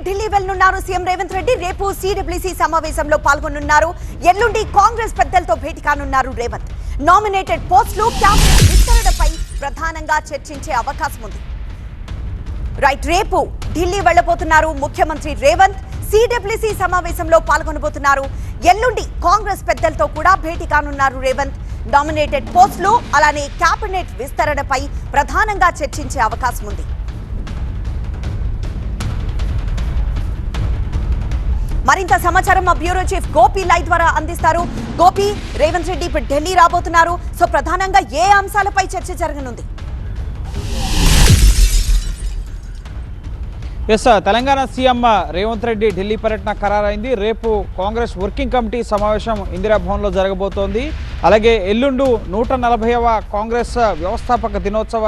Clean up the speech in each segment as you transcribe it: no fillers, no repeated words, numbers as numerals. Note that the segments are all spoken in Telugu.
ఢిల్లీ వెళ్లనున్నారు సీఎం రేవంత్ రెడ్డి. రేపు సిడబ్ల్యూసీ సమావేశంలో పాల్గొనున్నారు. ఎల్లుండి కాంగ్రెస్ పెద్దలతో భేటీ కానున్నారు రేవంత్. నామినేటెడ్ పోస్టులు, క్యాబినెట్ విస్తరణపై ప్రధానంగా చర్చించే అవకాశం ఉంది. రేపు ఢిల్లీ వెళ్లబోతున్నారు ముఖ్యమంత్రి రేవంత్. సిడబ్ల్యూసీ సమావేశంలో పాల్గొనబోతున్నారు. ఎల్లుండి కాంగ్రెస్ పెద్దలతో కూడా భేటీ కానున్నారు రేవంత్. నామినేటెడ్ పోస్టులు అలానే క్యాబినెట్ విస్తరణపై ప్రధానంగా చర్చించే అవకాశం ఉంది. మరింత సమాచారం మా బ్యూరో చీఫ్ గోపి లైవ్ ద్వారా అందిస్తారు. గోపి, రేవంత్ రెడ్డి ఇప్పుడు ఢిల్లీ రాబోతున్నారు. సో ప్రధానంగా ఏ అంశాలపై చర్చ జరగనుంది? తెలంగాణ సీఎం రేవంత్ రెడ్డి ఢిల్లీ పర్యటన ఖరారైంది. రేపు కాంగ్రెస్ వర్కింగ్ కమిటీ సమావేశం ఇందిరాభవన్లో జరగబోతోంది. అలాగే ఎల్లుండు 140వ కాంగ్రెస్ వ్యవస్థాపక దినోత్సవ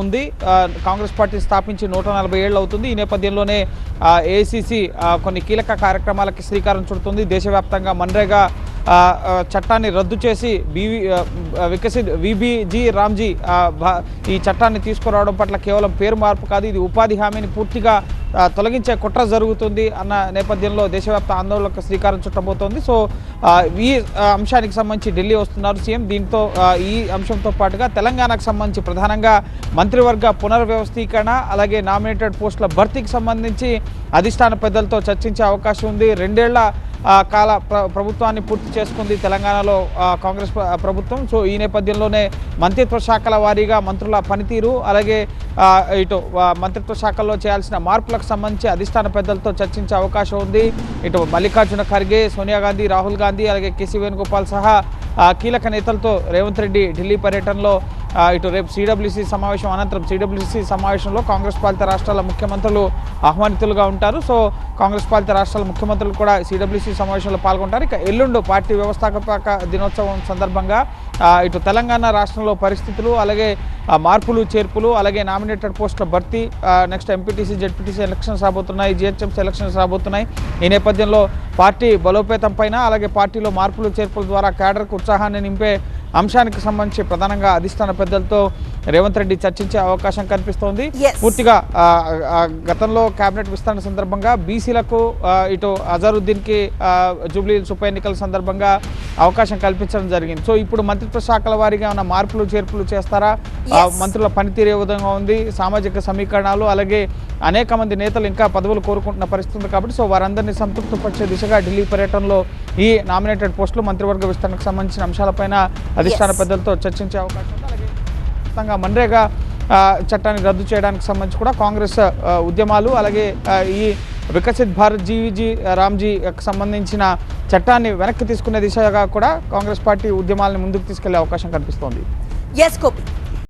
ఉంది. కాంగ్రెస్ పార్టీ స్థాపించి 140 ఏళ్ళు అవుతుంది. ఈ నేపథ్యంలోనే ఏఐసిసి కొన్ని కీలక కార్యక్రమాలకి శ్రీకారం చుడుతుంది. దేశవ్యాప్తంగా మన్రేగా చట్టాన్ని రద్దు చేసి విబిజీ రామ్జీ ఈ చట్టాన్ని తీసుకురావడం పట్ల కేవలం పేరు మార్పు కాదు, ఇది ఉపాధి హామీని పూర్తిగా తొలగించే కుట్ర జరుగుతుంది అన్న నేపథ్యంలో దేశవ్యాప్త ఆందోళనకు శ్రీకారం చుట్టబోతోంది. సో ఈ అంశానికి సంబంధించి ఢిల్లీ వస్తున్నారు సీఎం. దీంతో ఈ అంశంతో పాటుగా తెలంగాణకు సంబంధించి ప్రధానంగా మంత్రివర్గ పునర్వ్యవస్థీకరణ అలాగే నామినేటెడ్ పోస్టుల భర్తీకి సంబంధించి అధిష్టాన పెద్దలతో చర్చించే అవకాశం ఉంది. 2 ఏళ్ల కాల ప్రభుత్వాన్ని పూర్తి చేసుకుంది తెలంగాణలో కాంగ్రెస్ ప్రభుత్వం. సో ఈ నేపథ్యంలోనే మంత్రిత్వ శాఖల వారీగా మంత్రుల పనితీరు అలాగే ఇటు మంత్రిత్వ శాఖల్లో చేయాల్సిన మార్పులకు సంబంధించి అధిష్టాన పెద్దలతో చర్చించే అవకాశం ఉంది. ఇటు మల్లికార్జున ఖర్గే, సోనియా గాంధీ, రాహుల్ గాంధీ అలాగే కేసీ వేణుగోపాల్ సహా కీలక నేతలతో రేవంత్ రెడ్డి ఢిల్లీ పర్యటనలో ఇటు రేపు సిడబ్ల్యూసీ సమావేశం అనంతరం సిడబ్ల్యూసీ సమావేశంలో కాంగ్రెస్ పాలిత రాష్ట్రాల ముఖ్యమంత్రులు ఆహ్వానితులుగా ఉంటారు. సో కాంగ్రెస్ పాలిత రాష్ట్రాల ముఖ్యమంత్రులు కూడా సిడబ్ల్యూసీ సమావేశంలో పాల్గొంటారు. ఇక ఎల్లుండు పార్టీ వ్యవస్థాపక దినోత్సవం సందర్భంగా ఇటు తెలంగాణ రాష్ట్రంలో పరిస్థితులు అలాగే మార్పులు చేర్పులు అలాగే నామినేటెడ్ పోస్టుల భర్తీ, నెక్స్ట్ ఎంపీటీసీ జెడ్పీటీసీ ఎలక్షన్స్ రాబోతున్నాయి, జిహెచ్ఎంసీ ఎలక్షన్స్ రాబోతున్నాయి. ఈ నేపథ్యంలో పార్టీ బలోపేతం పైన అలాగే పార్టీలో మార్పులు చేర్పుల ద్వారా క్యాడర్కు ఉత్సాహాన్ని నింపే అంశానికి సంబంధించి ప్రధానంగా అధిష్టాన పెద్దలతో రేవంత్ రెడ్డి చర్చించే అవకాశం కనిపిస్తోంది. పూర్తిగా గతంలో కేబినెట్ విస్తరణ సందర్భంగా బీసీలకు ఇటు అజరుద్దీన్కి జూబ్లీహిల్స్ ఉప ఎన్నికల సందర్భంగా అవకాశం కల్పించడం జరిగింది. సో ఇప్పుడు మంత్రిత్వ శాఖల వారీగా ఉన్న మార్పులు చేర్పులు చేస్తారా? మంత్రుల పనితీరు ఏ విధంగా ఉంది? సామాజిక సమీకరణాలు అలాగే అనేక మంది నేతలు ఇంకా పదవులు కోరుకుంటున్న పరిస్థితి ఉంది కాబట్టి సో వారందరినీ సంతృప్తిపరిచే దిశగా ఢిల్లీ పర్యటనలో ఈ నామినేటెడ్ పోస్టులు మంత్రివర్గ విస్తరణకు సంబంధించిన అంశాలపైన అధిష్టాన పెద్దలతో చర్చించే అవకాశం ఉంది. అలాగే ఖచ్చితంగా మన్రేగా చట్టాన్ని రద్దు చేయడానికి సంబంధించి కూడా కాంగ్రెస్ ఉద్యమాలు అలాగే ఈ వికసిత్ భారత్ జీవీజీ రామ్జీకి సంబంధించిన చట్టాన్ని వెనక్కి తీసుకునే దిశగా కూడా కాంగ్రెస్ పార్టీ ఉద్యమాలను ముందుకు తీసుకెళ్లే అవకాశం కనిపిస్తోంది.